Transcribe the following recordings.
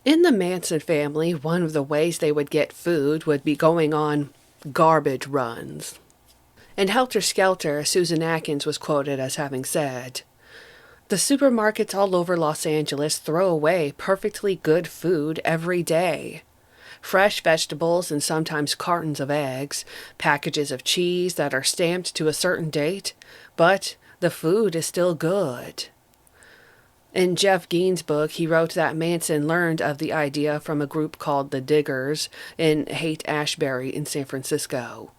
In the Manson family, one of the ways they would get food would be going on garbage runs. In Helter Skelter, Susan Atkins was quoted as having said, "The supermarkets all over Los Angeles throw away perfectly good food every day. Fresh vegetables and sometimes cartons of eggs, packages of cheese that are stamped to a certain date, but the food is still good." In Jeff Gein's book, he wrote that Manson learned of the idea from a group called the Diggers in Haight-Ashbury in San Francisco.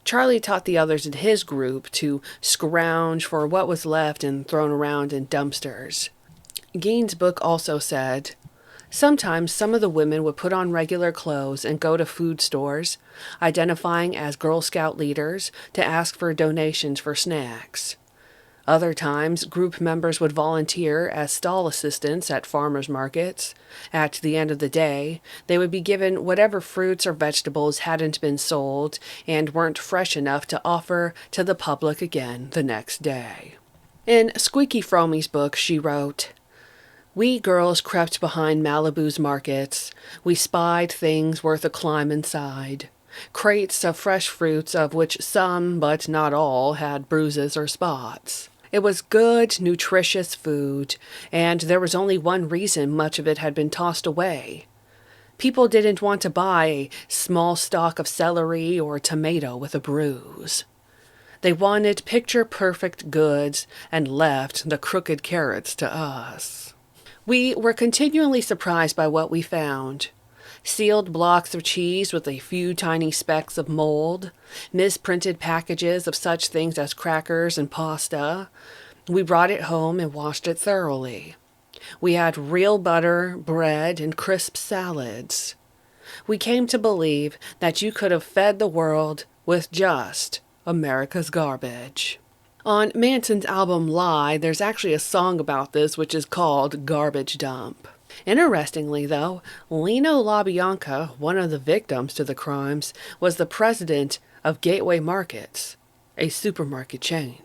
Charlie taught the others in his group to scrounge for what was left and thrown around in dumpsters. Gein's book also said, "Sometimes some of the women would put on regular clothes and go to food stores, identifying as Girl Scout leaders, to ask for donations for snacks. Other times, group members would volunteer as stall assistants at farmers markets. At the end of the day, they would be given whatever fruits or vegetables hadn't been sold and weren't fresh enough to offer to the public again the next day." In Squeaky Frommy's book, she wrote, "We girls crept behind Malibu's markets. We spied things worth a climb inside. Crates of fresh fruits of which some, but not all, had bruises or spots. It was good, nutritious food, and there was only one reason much of it had been tossed away. People didn't want to buy a small stalk of celery or tomato with a bruise. They wanted picture-perfect goods and left the crooked carrots to us. We were continually surprised by what we found. Sealed blocks of cheese with a few tiny specks of mold, misprinted packages of such things as crackers and pasta. We brought it home and washed it thoroughly. We had real butter, bread, and crisp salads. We came to believe that you could have fed the world with just America's garbage." On Manson's album Lie, there's actually a song about this which is called Garbage Dump. Interestingly, though, Lino LaBianca, one of the victims to the crimes, was the president of Gateway Markets, a supermarket chain.